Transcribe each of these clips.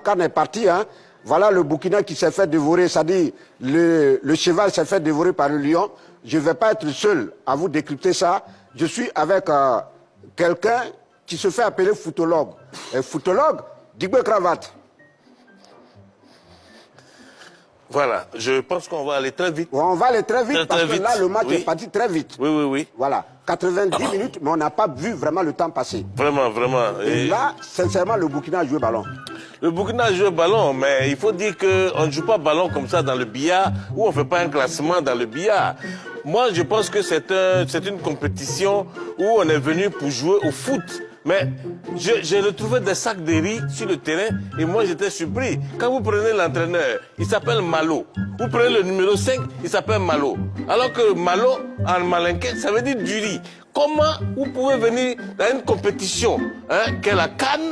Quand on est parti, hein, voilà le Burkina qui s'est fait dévorer, c'est-à-dire le cheval s'est fait dévorer par le lion. Je ne vais pas être le seul à vous décrypter ça. Je suis avec quelqu'un qui se fait appeler footologue. Et footologue, Digbe Cravate. Voilà, je pense qu'on va aller très vite. On va aller très vite parce que là, le match est parti très vite. Oui, oui, oui. Voilà, 90 minutes, mais on n'a pas vu vraiment le temps passer. Vraiment, vraiment. Et là, sincèrement, le Burkina a joué ballon. Le Burkina joue ballon, mais il faut dire qu'on ne joue pas ballon comme ça dans le billard, ou on ne fait pas un classement dans le billard. Moi, je pense que c'est une compétition où on est venu pour jouer au foot. Mais j'ai retrouvé des sacs de riz sur le terrain et moi j'étais surpris. Quand vous prenez l'entraîneur, il s'appelle Malo. Vous prenez le numéro 5, il s'appelle Malo. Alors que Malo, en malinquet, ça veut dire du riz. Comment vous pouvez venir dans une compétition, hein, qu'est la CAN,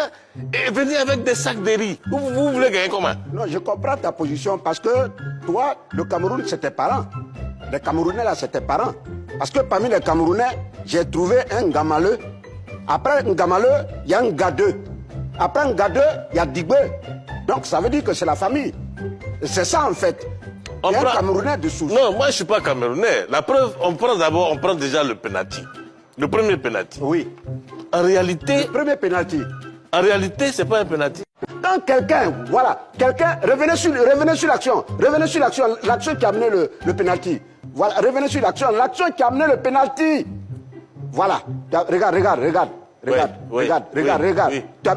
et venir avec des sacs de riz? Vous voulez gagner comment? Non, je comprends ta position parce que toi, le Cameroun, c'est tes parents. Les Camerounais, là, c'est tes parents. Parce que parmi les Camerounais, j'ai trouvé un Gamaleux. Après un Gamaleux, il y a un Gadeux. Après un Gadeux, il y a Digbe. Donc ça veut dire que c'est la famille. C'est ça en fait. Il y a un Camerounais de souche. Non, moi je ne suis pas Camerounais. La preuve, on prend déjà le penalty. Le premier penalty. Oui. En réalité... Le premier penalty. En réalité, c'est pas un penalty. Quand quelqu'un, voilà, revenez sur l'action. Revenez sur l'action, l'action qui a amené le penalty. Voilà, revenez sur l'action qui a amené le penalty. Voilà, regarde.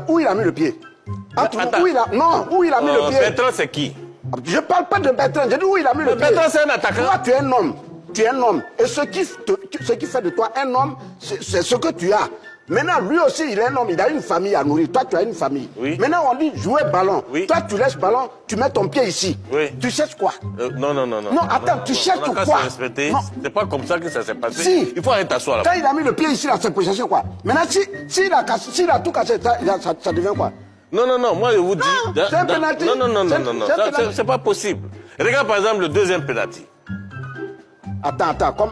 Où il a mis le pied? Où il a mis le pied? Bertrand, c'est qui? Je ne parle pas de Bertrand, je dis où il a mis le pied. Bertrand, c'est un attaquant. Toi, tu es un homme. Tu es un homme. Et ce qui fait de toi un homme, c'est ce que tu as. Maintenant, lui aussi, il est un homme, il a une famille à nourrir. Toi, tu as une famille. Oui. Maintenant, on dit jouer ballon. Oui. Toi, tu laisses ballon, tu mets ton pied ici. Oui. Tu cherches quoi? Non. Non, attends, tu cherches quoi? C'est pas comme ça que ça s'est passé. Si. Il faut aller t'asseoir là. Quand il a mis le pied ici, là, c'est possession quoi? Maintenant, s'il a tout cassé, ça devient quoi? Non, moi je vous dis... c'est un penalty. Non, c'est pas possible. Regarde par exemple le deuxième penalty. Attends, comme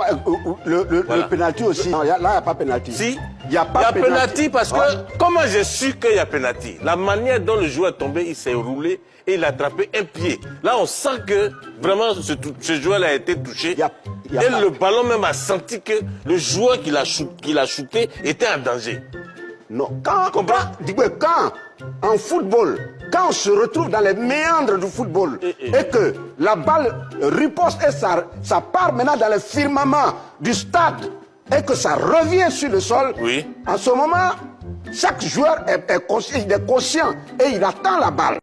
le penalty aussi. Non, là, il n'y a pas penalty. Si. Il y a penalty parce que, comment j'ai su qu'il y a penalty? La manière dont le joueur est tombé, il s'est roulé et il a attrapé un pied. Là, on sent que vraiment ce joueur a été touché. Et le ballon même a senti que le joueur qui l'a shooté était en danger. Non, quand en football, quand on se retrouve dans les méandres du football et que la balle riposte et ça part maintenant dans le firmament du stade et que ça revient sur le sol, oui. En ce moment, chaque joueur est conscient et il attend la balle.